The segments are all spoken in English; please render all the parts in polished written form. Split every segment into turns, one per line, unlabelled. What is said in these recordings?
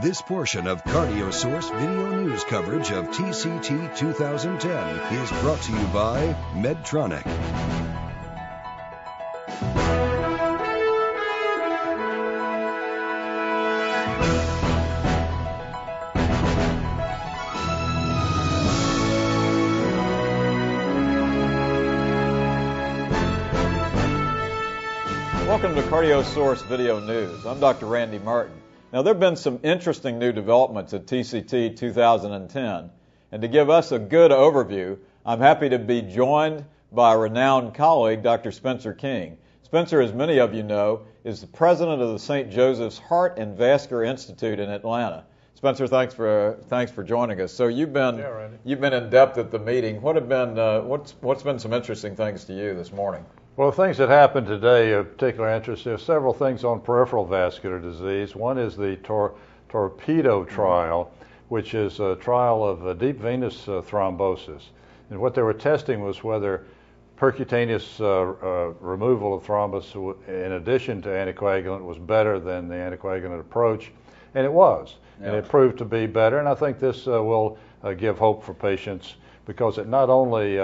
This portion of CardioSource video news coverage of TCT 2010 is brought to you by Medtronic.
Welcome to CardioSource Video News. I'm Dr. Randy Martin. Now, there have been some interesting new developments at TCT 2010, and to give us a good overview, I'm happy to be joined by a renowned colleague, Dr. Spencer King. Spencer, as many of you know, is the president of the St. Joseph's Heart and Vascular Institute in Atlanta. Spencer, thanks for joining us. So you've been in depth at the meeting. What's been some interesting things to you this morning?
Well, the things that happened today of particular interest, there are several things on peripheral vascular disease. One is the TORPEDO trial, which is a trial of deep venous thrombosis. And what they were testing was whether percutaneous removal of thrombus in addition to anticoagulant was better than the anticoagulant approach, and it was. Yeah. And it proved to be better, and I think this will give hope for patients because it not only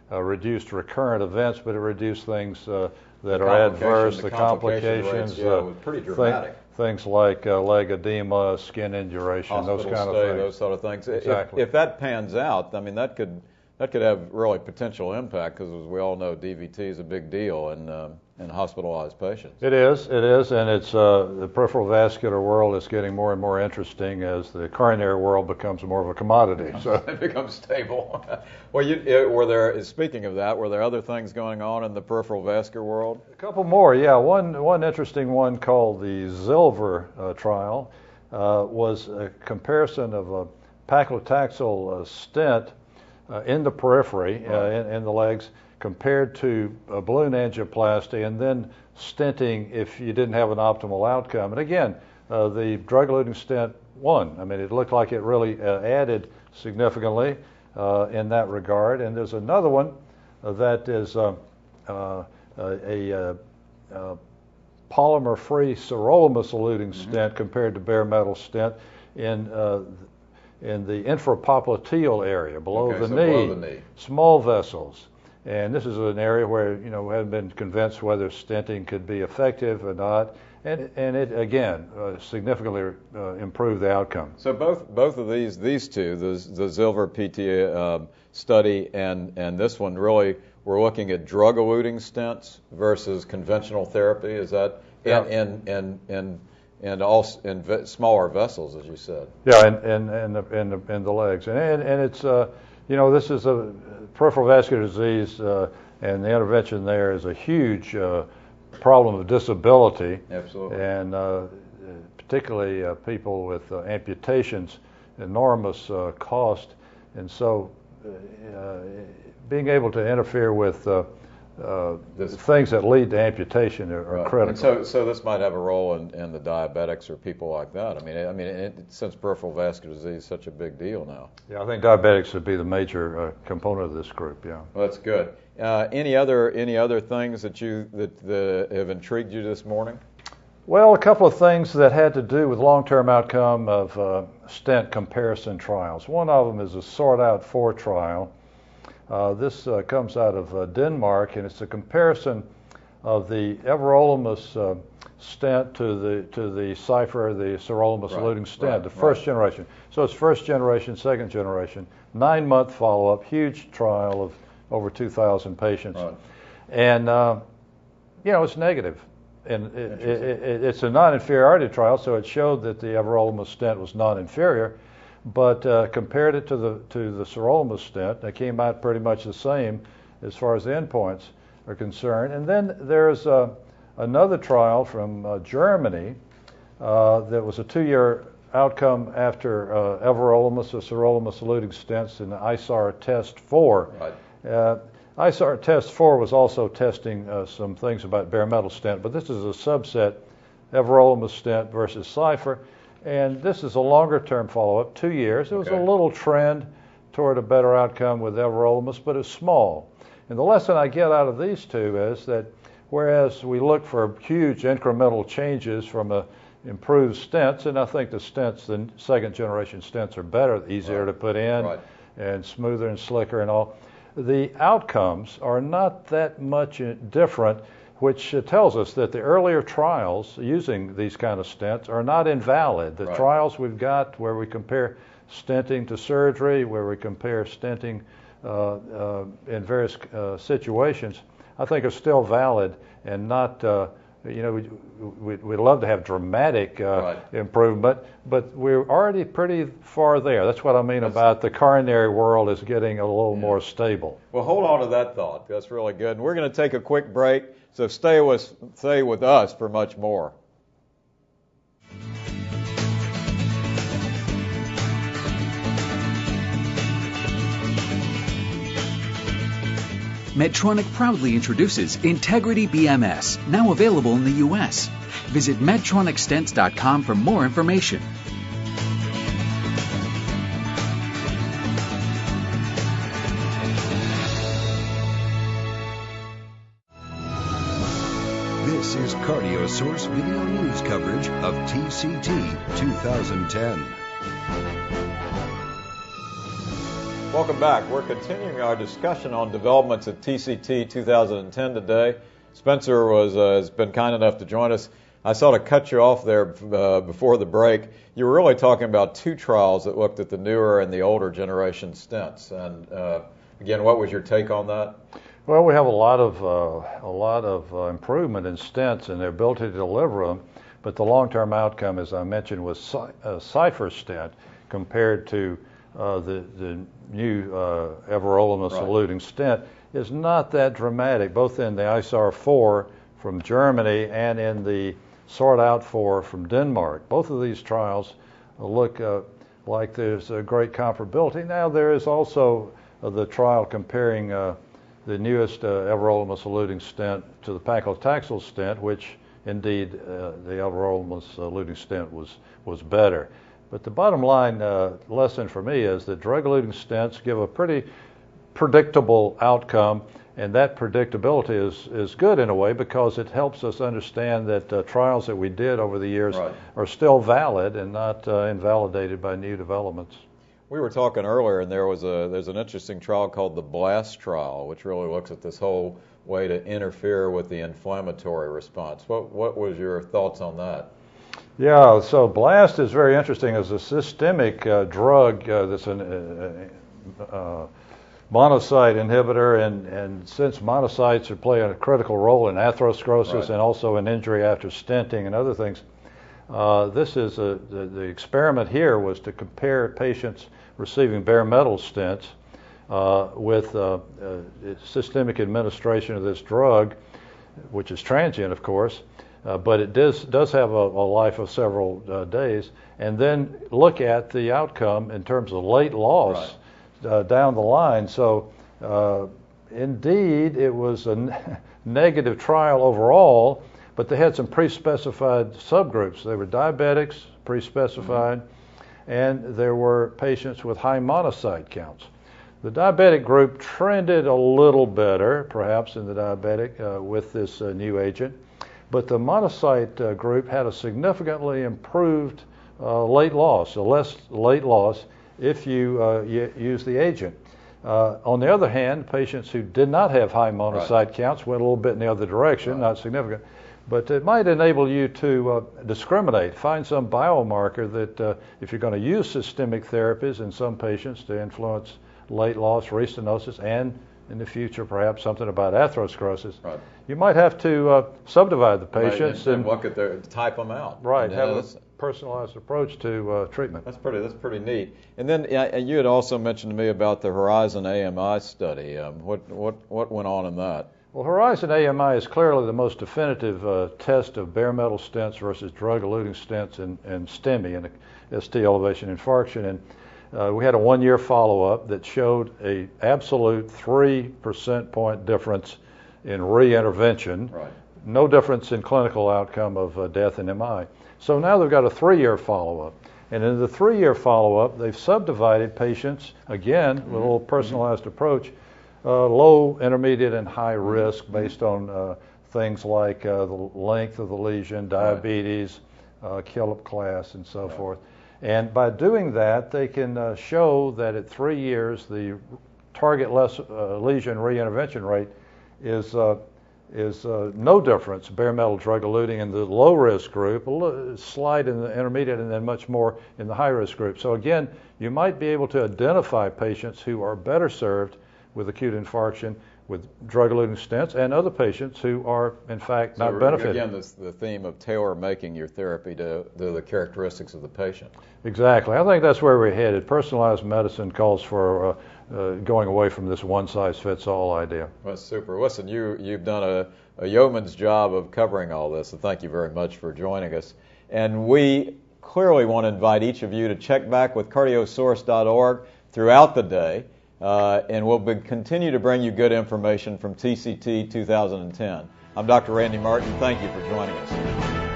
reduced recurrent events, but it reduced things that are adverse, the complications,
pretty dramatic.
Things like leg edema, skin induration, those kind of things.
Those sort of things.
Exactly.
If that pans out, I mean, that could have really potential impact because, as we all know, DVT is a big deal in hospitalized patients.
It is, and it's the peripheral vascular world is getting more and more interesting as the coronary world becomes more of a commodity.
So it becomes stable. Well, speaking of that, were there other things going on in the peripheral vascular world?
A couple more, yeah. One interesting one called the ZILVER trial was a comparison of a paclitaxel stent in the periphery, in the legs, compared to a balloon angioplasty and then stenting if you didn't have an optimal outcome. And again, the drug-eluting stent won. I mean, it looked like it really added significantly in that regard. And there's another one that is a polymer-free sirolimus-eluting stent compared to bare metal stent in the infrapopliteal area, below the knee, small vessels. And this is an area where, we haven't been convinced whether stenting could be effective or not. And it, again, significantly improved the outcome.
So both of these two, the ZILVER-PTX study and this one, really, we're looking at drug-eluting stents versus conventional therapy. Is that, and also in smaller vessels, as you said.
Yeah, and the legs. And it's, this is a peripheral vascular disease, and the intervention there is a huge problem of disability.
Absolutely.
And particularly people with amputations, enormous cost. And so being able to interfere with things that lead to amputation are critical.
And so this might have a role in the diabetics or people like that. I mean, since peripheral vascular disease is such a big deal now.
Yeah, I think diabetics would be the major component of this group. Yeah.
Well, that's good. Any other things that have intrigued you this morning?
Well, a couple of things that had to do with long-term outcome of stent comparison trials. One of them is a SORT-OUT 4 trial. This comes out of Denmark, and it's a comparison of the everolimus stent to the Cypher, the sirolimus-eluting stent, the first generation. So it's first generation, second generation, 9-month follow-up, huge trial of over 2,000 patients. Right. And, it's negative. And it's a non-inferiority trial, so it showed that the everolimus stent was non-inferior. But compared it to the sirolimus stent, they came out pretty much the same as far as the endpoints are concerned. And then there's another trial from Germany that was a 2-year outcome after everolimus or sirolimus-eluting stents in the ISAR test 4. Right. ISAR test 4 was also testing some things about bare metal stent, but this is a subset, everolimus stent versus Cypher. And this is a longer-term follow-up, 2 years. There was a little trend toward a better outcome with everolimus, but it's small. And the lesson I get out of these two is that whereas we look for huge incremental changes from a improved stents, and I think the stents, the second generation stents, are better, easier to put in, and smoother and slicker and all. The outcomes are not that much different, which tells us that the earlier trials using these kind of stents are not invalid. The trials we've got where we compare stenting to surgery, where we compare stenting in various situations, I think are still valid and not, we'd love to have dramatic improvement, but we're already pretty far there. That's what I mean about the coronary world is getting a little more stable.
Well, hold on to that thought. That's really good. And we're going to take a quick break, so stay with us for much more.
Medtronic proudly introduces Integrity BMS, now available in the U.S. Visit MedtronicStents.com for more information.
This is CardioSource video news coverage of TCT 2010.
Welcome back. We're continuing our discussion on developments at TCT 2010 today. Spencer has been kind enough to join us. I sort of cut you off there before the break. You were really talking about two trials that looked at the newer and the older generation stents. And again, what was your take on that?
Well, we have a lot of improvement in stents and their ability to deliver them, but the long-term outcome, as I mentioned, was Cypher stent compared to the new everolimus-eluting stent is not that dramatic, both in the ISAR 4 from Germany and in the Sort Out 4 from Denmark. Both of these trials look like there's a great comparability. Now, there is also the trial comparing the newest everolimus-eluting stent to the paclitaxel stent, which indeed the everolimus-eluting stent was better. But the bottom line lesson for me is that drug-eluting stents give a pretty predictable outcome, and that predictability is good in a way because it helps us understand that trials that we did over the years are still valid and not invalidated by new developments.
We were talking earlier, and there's an interesting trial called the BLAST trial, which really looks at this whole way to interfere with the inflammatory response. What was your thoughts on that?
Yeah, so BLAST is very interesting as a systemic drug that's a monocyte inhibitor, and since monocytes are playing a critical role in atherosclerosis and also in injury after stenting and other things, the experiment here was to compare patients receiving bare metal stents with systemic administration of this drug, which is transient, of course. But it does have a life of several days, and then look at the outcome in terms of late loss down the line. So indeed, it was a negative trial overall, but they had some pre-specified subgroups. They were diabetics, pre-specified, and there were patients with high monocyte counts. The diabetic group trended a little better, perhaps, in the diabetic with this new agent. But the monocyte group had a significantly improved late loss, so less late loss if you use the agent. On the other hand, patients who did not have high monocyte counts went a little bit in the other direction, not significant. But it might enable you to discriminate, find some biomarker that if you're going to use systemic therapies in some patients to influence late loss, restenosis, and in the future perhaps something about atherosclerosis, you might have to subdivide the patients
and look at type them out.
Right, have a personalized approach to treatment.
That's pretty neat. And then you had also mentioned to me about the Horizon AMI study. What went on in that?
Well, Horizon AMI is clearly the most definitive test of bare metal stents versus drug-eluting stents and STEMI, and ST elevation infarction. And we had a 1-year follow-up that showed an absolute 3 percentage point difference in re-intervention, no difference in clinical outcome of death and MI. So now they've got a 3-year follow-up. And in the 3-year follow-up, they've subdivided patients, again, with a little personalized approach, low, intermediate, and high risk based on things like the length of the lesion, diabetes, Killip class, and so forth. And by doing that, they can show that at 3 years, the target lesion reintervention rate is no difference, bare metal drug-eluting in the low-risk group, slight in the intermediate, and then much more in the high-risk group. So again, you might be able to identify patients who are better served with acute infarction with drug-eluting stents, and other patients who are, in fact, not benefiting.
Again, this the theme of tailor-making your therapy to the characteristics of the patient.
Exactly. I think that's where we're headed. Personalized medicine calls for going away from this one-size-fits-all idea.
Well, super. Listen, you've done a yeoman's job of covering all this, so thank you very much for joining us. And we clearly want to invite each of you to check back with cardiosource.org throughout the day. And we'll continue to bring you good information from TCT 2010. I'm Dr. Randy Martin. Thank you for joining us.